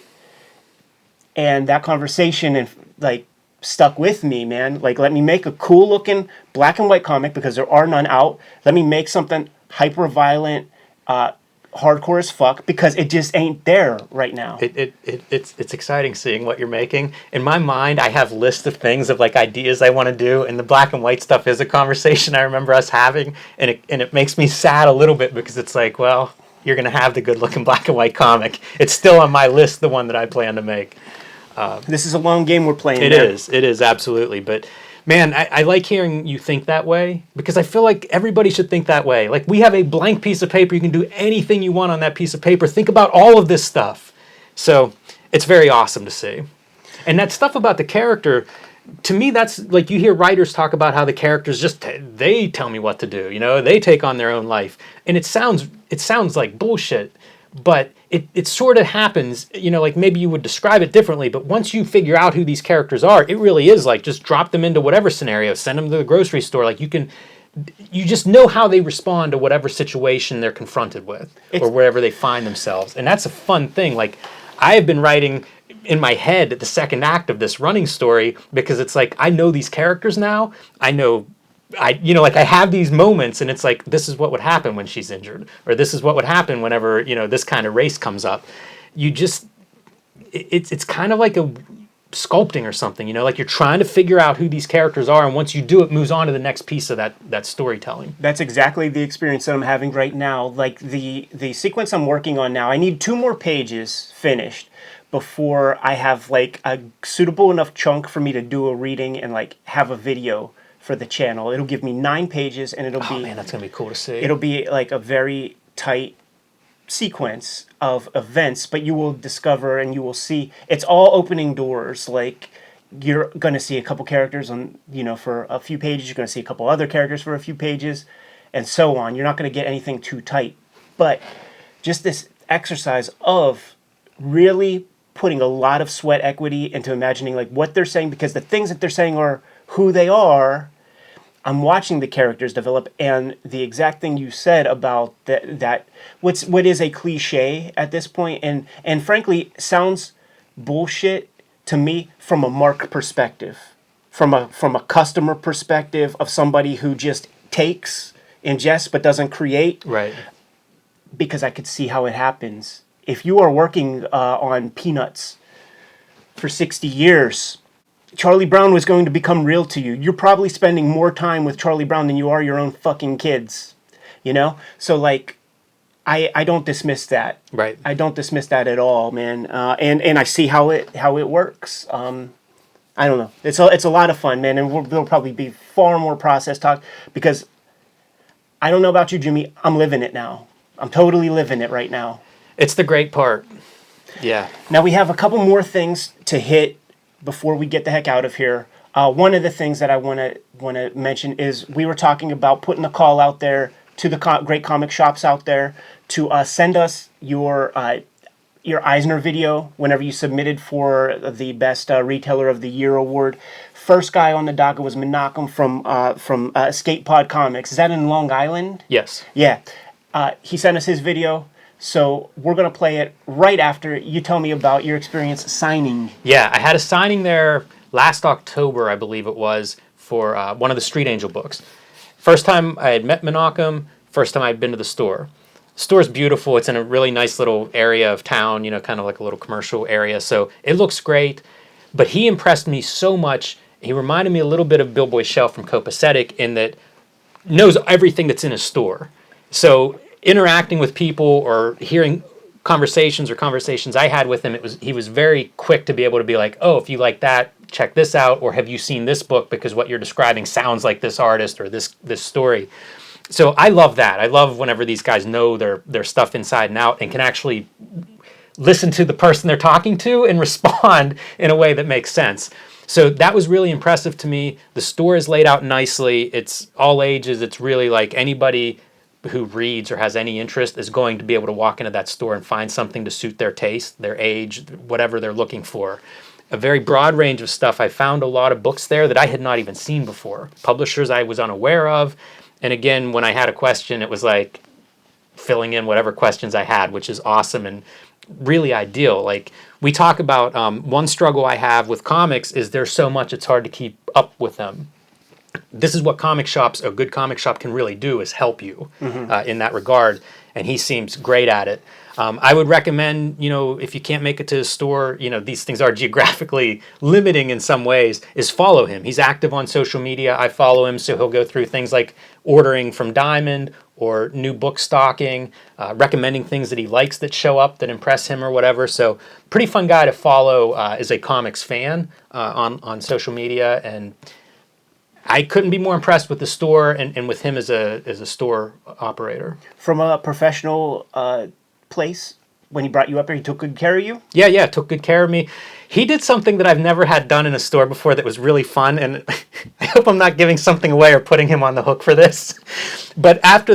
And that conversation like stuck with me, man. Like, let me make a cool looking black and white comic because there are none out. Let me make something hyper violent, hardcore as fuck, because it just ain't there right now. It's exciting seeing what you're making. In my mind, I have lists of things of like ideas I want to do, and the black and white stuff is a conversation I remember us having, and it makes me sad a little bit because it's like, well, you're gonna have the good looking black and white comic. It's still on my list, the one that I plan to make. This is a long game we're playing. It is absolutely, but. Man, I like hearing you think that way, because I feel like everybody should think that way. Like, we have a blank piece of paper. You can do anything you want on that piece of paper. Think about all of this stuff. So it's very awesome to see. And that stuff about the character, to me, that's like, you hear writers talk about how the characters they tell me what to do. You know, they take on their own life. And it sounds like bullshit. But it sort of happens, you know, like maybe you would describe it differently, but once you figure out who these characters are, it really is like just drop them into whatever scenario, send them to the grocery store. Like you just know how they respond to whatever situation they're confronted with or wherever they find themselves. And that's a fun thing. Like, I have been writing in my head the second act of this running story because it's like, I know these characters now. I have these moments, and it's like, this is what would happen when she's injured, or this is what would happen whenever, you know, this kind of race comes up. It's kind of like a sculpting or something, you know, like you're trying to figure out who these characters are, and once you do, it moves on to the next piece of that storytelling. That's exactly the experience that I'm having right now. Like the sequence I'm working on now, I need 2 more pages finished before I have like a suitable enough chunk for me to do a reading and like have a video for the channel. It'll give me 9 pages, and it'll be, man, that's gonna be cool to see. It'll be like a very tight sequence of events, but you will discover and you will see it's all opening doors. Like, you're gonna see a couple characters on, you know, for a few pages. You're gonna see a couple other characters for a few pages, and so on. You're not gonna get anything too tight, but just this exercise of really putting a lot of sweat equity into imagining like what they're saying, because the things that they're saying are who they are. I'm watching the characters develop, and the exact thing you said about that what is a cliche at this point, and frankly sounds bullshit to me from a mark perspective, from a customer perspective of somebody who just ingests but doesn't create. Right. Because I could see how it happens. If you are working on Peanuts for 60 years, Charlie Brown was going to become real to you. You're probably spending more time with Charlie Brown than you are your own fucking kids, you know? So, like, I don't dismiss that. Right. I don't dismiss that at all, man. And I see how it works. I don't know. It's a lot of fun, man, and there'll probably be far more process talk, because I don't know about you, Jimmy. I'm living it now. I'm totally living it right now. It's the great part. Yeah. Now we have a couple more things to hit before we get the heck out of here. One of the things that I want to mention is we were talking about putting a call out there to the great comic shops out there to send us your your Eisner video whenever you submitted for the Best Retailer of the Year award. First guy on the docket was Menachem from Escape Pod Comics. Is that in Long Island? Yes. Yeah. He sent us his video, so we're going to play it right after you tell me about your experience signing. Yeah, I had a signing there last October, I believe it was, for one of the Street Angel books. First time I had met Menachem, first time I'd been to the store. The store's beautiful. It's in a really nice little area of town, kind of like a little commercial area, so it looks great. But he impressed me so much. He reminded me a little bit of Bill Boy Shell from Copacetic in that knows everything that's in his store. So interacting with people or hearing conversations I had with him, he was very quick to be able to be like, oh, if you like that, check this out, or have you seen this book because what you're describing sounds like this artist or this story. So I love that. I love whenever these guys know their stuff inside and out and can actually listen to the person they're talking to and respond in a way that makes sense. So that was really impressive to me. The store is laid out nicely. It's all ages. It's really like anybody who reads or has any interest is going to be able to walk into that store and find something to suit their taste, their age, whatever they're looking for. A very broad range of stuff. I found a lot of books there that I had not even seen before. Publishers I was unaware of. And again, when I had a question, it was like filling in whatever questions I had, which is awesome and really ideal. Like we talk about one struggle I have with comics is there's so much it's hard to keep up with them. This is what a good comic shop can really do is help you in that regard. And he seems great at it. I would recommend, if you can't make it to the store, these things are geographically limiting in some ways, is follow him. He's active on social media. I follow him, so he'll go through things like ordering from Diamond or new book stocking, recommending things that he likes that show up that impress him or whatever. So pretty fun guy to follow as a comics fan on social media. And I couldn't be more impressed with the store and with him as a store operator. From a professional place, when he brought you up here, he took good care of you? Yeah, took good care of me. He did something that I've never had done in a store before that was really fun, and I hope I'm not giving something away or putting him on the hook for this. But after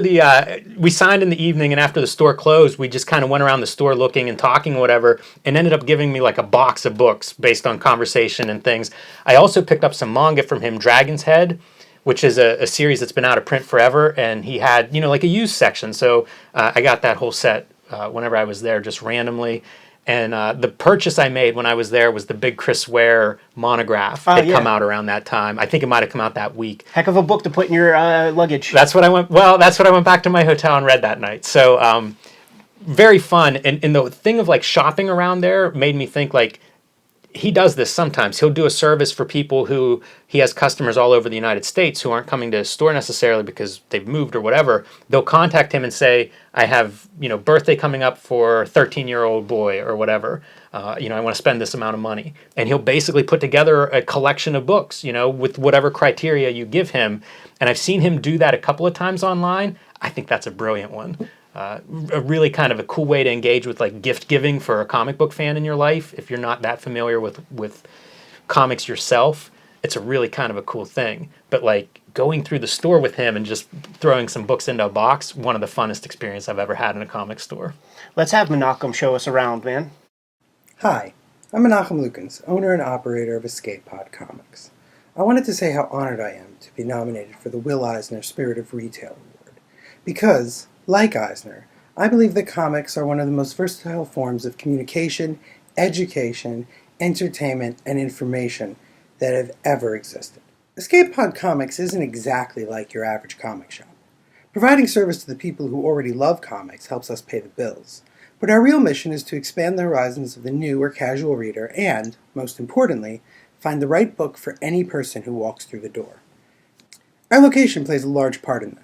we signed in the evening, and after the store closed, we just kind of went around the store looking and talking, whatever, and ended up giving me like a box of books based on conversation and things. I also picked up some manga from him, Dragon's Head, which is a series that's been out of print forever, and he had, like a used section. So I got that whole set whenever I was there just randomly. And the purchase I made when I was there was the big Chris Ware monograph. It come out around that time. I think it might have come out that week. Heck of a book to put in your luggage. That's what I went back to my hotel and read that night. So very fun. And the thing of like shopping around there made me think like, he does this sometimes. He'll do a service for people who he has customers all over the United States who aren't coming to his store necessarily because they've moved or whatever. They'll contact him and say, I have, birthday coming up for a 13-year-old boy or whatever. I want to spend this amount of money. And he'll basically put together a collection of books, with whatever criteria you give him. And I've seen him do that a couple of times online. I think that's a brilliant one. A really kind of a cool way to engage with like gift giving for a comic book fan in your life. If you're not that familiar with comics yourself, it's a really kind of a cool thing. But like going through the store with him and just throwing some books into a box, one of the funnest experiences I've ever had in a comic store. Let's have Menachem show us around, man. Hi, I'm Menachem Lukens, owner and operator of Escape Pod Comics. I wanted to say how honored I am to be nominated for the Will Eisner Spirit of Retail Award, because like Eisner, I believe that comics are one of the most versatile forms of communication, education, entertainment, and information that have ever existed. Escape Pod Comics isn't exactly like your average comic shop. Providing service to the people who already love comics helps us pay the bills, but our real mission is to expand the horizons of the new or casual reader and, most importantly, find the right book for any person who walks through the door. Our location plays a large part in that.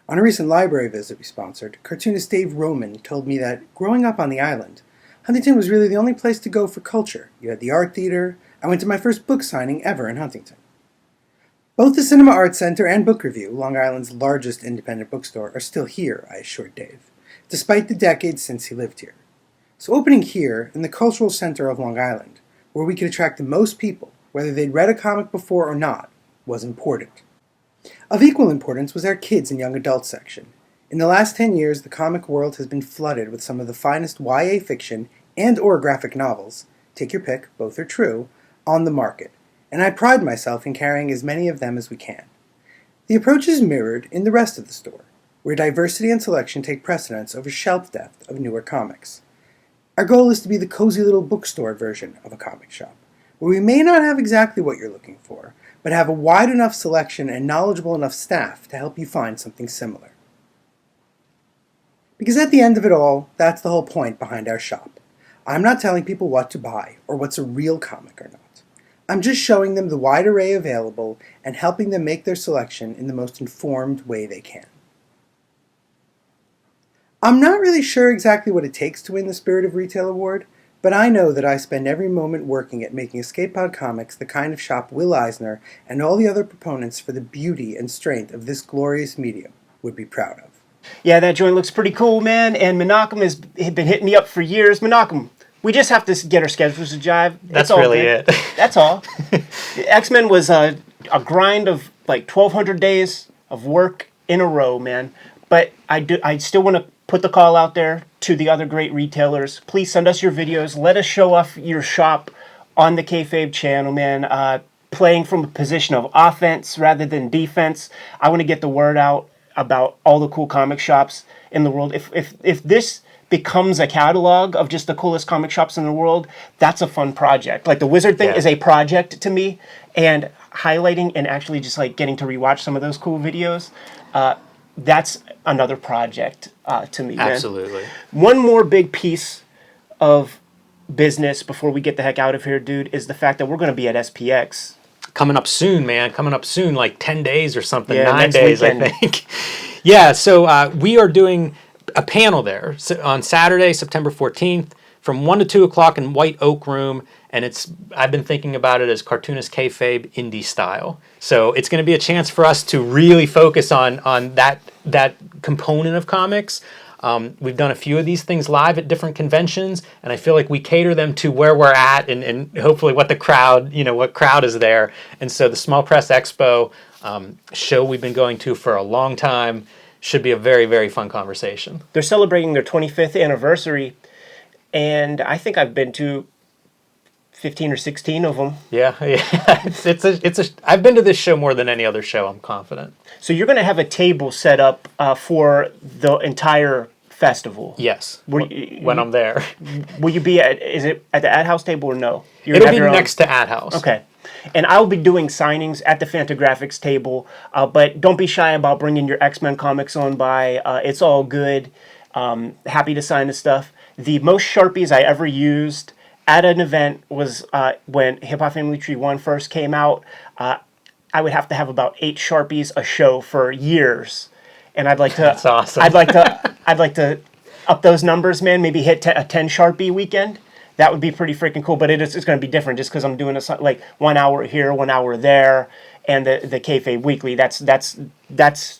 On a recent library visit we sponsored, cartoonist Dave Roman told me that, growing up on the island, Huntington was really the only place to go for culture. You had the art theater. I went to my first book signing ever in Huntington. Both the Cinema Arts Center and Book Review, Long Island's largest independent bookstore, are still here, I assured Dave, despite the decades since he lived here. So opening here, in the cultural center of Long Island, where we could attract the most people, whether they'd read a comic before or not, was important. Of equal importance was our kids and young adult section. In the last 10 years, the comic world has been flooded with some of the finest YA fiction and or graphic novels, take your pick, both are true, on the market, and I pride myself in carrying as many of them as we can. The approach is mirrored in the rest of the store, where diversity and selection take precedence over shelf depth of newer comics. Our goal is to be the cozy little bookstore version of a comic shop, where we may not have exactly what you're looking for, but have a wide enough selection and knowledgeable enough staff to help you find something similar. Because at the end of it all, that's the whole point behind our shop. I'm not telling people what to buy or what's a real comic or not. I'm just showing them the wide array available and helping them make their selection in the most informed way they can. I'm not really sure exactly what it takes to win the Spirit of Retail Award, but I know that I spend every moment working at making Escape Pod Comics the kind of shop Will Eisner and all the other proponents for the beauty and strength of this glorious medium would be proud of. Yeah, that joint looks pretty cool, man. And Menachem has been hitting me up for years. Menachem, we just have to get our schedules to jive. That's really it. That's all. X-Men was a grind of like 1,200 days of work in a row, man. But I still want to put the call out there to the other great retailers. Please send us your videos. Let us show off your shop on the Kayfabe channel, man. Playing from a position of offense rather than defense. I want to get the word out about all the cool comic shops in the world. If this becomes a catalog of just the coolest comic shops in the world, that's a fun project. Like the Wizard thing is a project to me, and highlighting and actually just like getting to rewatch some of those cool videos, that's another project to me, man. Absolutely. One more big piece of business before we get the heck out of here, dude, is the fact that we're going to be at SPX. Coming up soon, man. Coming up soon, like 10 days or something. Yeah, 9 next days, weekend. I think. Yeah, so we are doing a panel there on Saturday, September 14th, from 1 to 2 o'clock in White Oak Room. And I've been thinking about it as Cartoonist Kayfabe indie style. So it's going to be a chance for us to really focus on that component of comics. We've done a few of these things live at different conventions, and I feel like we cater them to where we're at and hopefully what crowd is there. And so the Small Press Expo show we've been going to for a long time should be a very, very fun conversation. They're celebrating their 25th anniversary, and I think I've been to 15 or 16 of them. Yeah. I've been to this show more than any other show, I'm confident. So you're going to have a table set up for the entire festival. Yes, when I'm there. Will you be is it at the Ad House table or no? It'll be next to Ad House. Okay. And I'll be doing signings at the Fantagraphics table, but don't be shy about bringing your X-Men comics on by. It's all good. Happy to sign the stuff. The most Sharpies I ever used at an event was when Hip Hop Family Tree 1 first came out. I would have to have about 8 Sharpies a show for years. And I'd like to That's awesome. I'd like to up those numbers, man, maybe hit a 10 Sharpie weekend. That would be pretty freaking cool, but it's going to be different just because I'm doing like 1 hour here, 1 hour there, and the Kayfabe Weekly. That's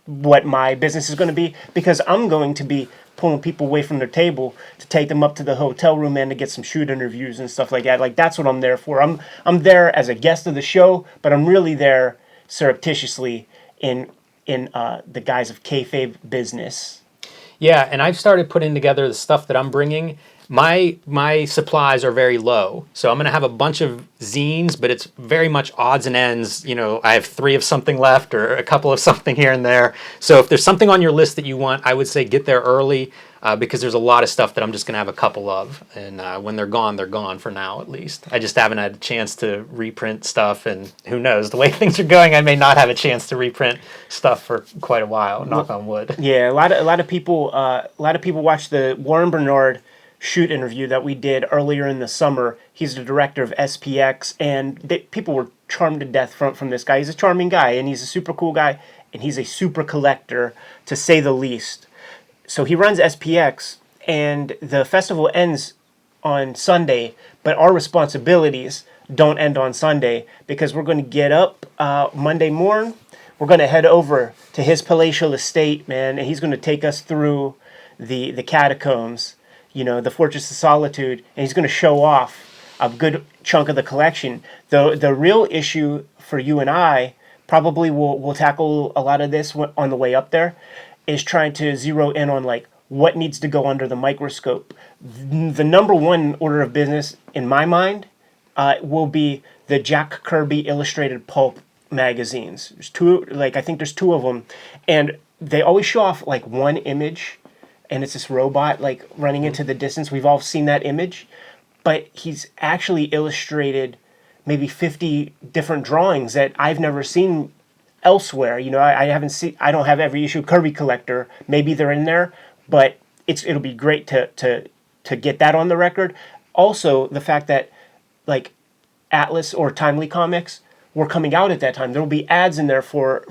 what my business is going to be, because I'm going to be pulling people away from their table to take them up to the hotel room and to get some shoot interviews and stuff like that. Like that's what I'm there for. I'm there as a guest of the show, but I'm really there surreptitiously in the guise of Kayfabe business. Yeah, and I've started putting together the stuff that I'm bringing. My supplies are very low, so I'm going to have a bunch of zines, but it's very much odds and ends. You know, I have 3 of something left or a couple of something here and there. So if there's something on your list that you want, I would say get there early because there's a lot of stuff that I'm just going to have a couple of. And when they're gone for now at least. I just haven't had a chance to reprint stuff, and who knows, the way things are going, I may not have a chance to reprint stuff for quite a while, knock on wood. Yeah, a lot of people watch the Warren Bernard shoot interview that we did earlier in the summer. He's the director of SPX, and people were charmed to death from this guy. He's a charming guy, and he's a super cool guy, and he's a super collector, to say the least. So he runs SPX, and the festival ends on Sunday, but our responsibilities don't end on Sunday, because we're going to get up Monday morning. We're going to head over to his palatial estate, man, and he's going to take us through the catacombs, you know, the Fortress of Solitude, and he's going to show off a good chunk of the collection. The real issue for you and I, probably we'll tackle a lot of this on the way up there, is trying to zero in on like what needs to go under the microscope. The number one order of business in my mind will be the Jack Kirby illustrated pulp magazines. There's two, like I think there's two of them, and they always show off like one image, and it's this robot like running into the distance. We've all seen that image, but he's actually illustrated maybe 50 different drawings that I've never seen elsewhere. You know, I haven't seen. I don't have every issue of Kirby Collector. Maybe they're in there, but it'll be great to get that on the record. Also, the fact that like Atlas or Timely Comics were coming out at that time. There will be ads in there for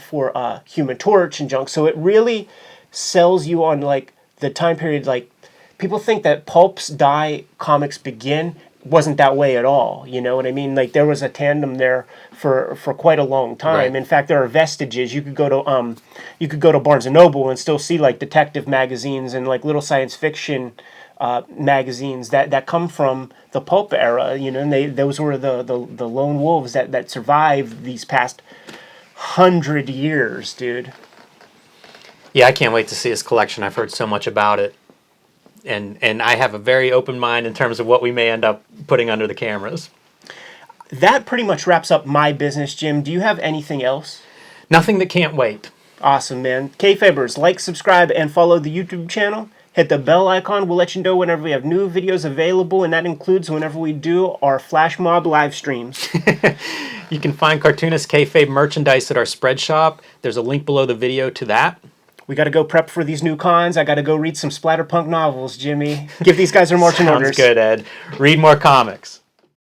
Human Torch and junk. So it really sells you on like the time period. Like people think that pulps die, comics begin. Wasn't that way at all. You know what I mean? Like there was a tandem there for quite a long time. Right. In fact, there are vestiges. You could go to Barnes and Noble and still see like detective magazines and like little science fiction magazines that come from the pulp era, you know, and those were the lone wolves that survived these past 100 years, dude. Yeah, I can't wait to see his collection. I've heard so much about it, and I have a very open mind in terms of what we may end up putting under the cameras. That pretty much wraps up my business, Jim. Do you have anything else? Nothing that can't wait. Awesome, man. Kayfabers, like, subscribe, and follow the YouTube channel. Hit the bell icon. We'll let you know whenever we have new videos available, and that includes whenever we do our Flash Mob live streams. You can find Cartoonist Kayfabe merchandise at our spread shop. There's a link below the video to that. We got to go prep for these new cons. I got to go read some Splatterpunk novels, Jimmy. Give these guys their marching orders. Sounds good, Ed. Read more comics.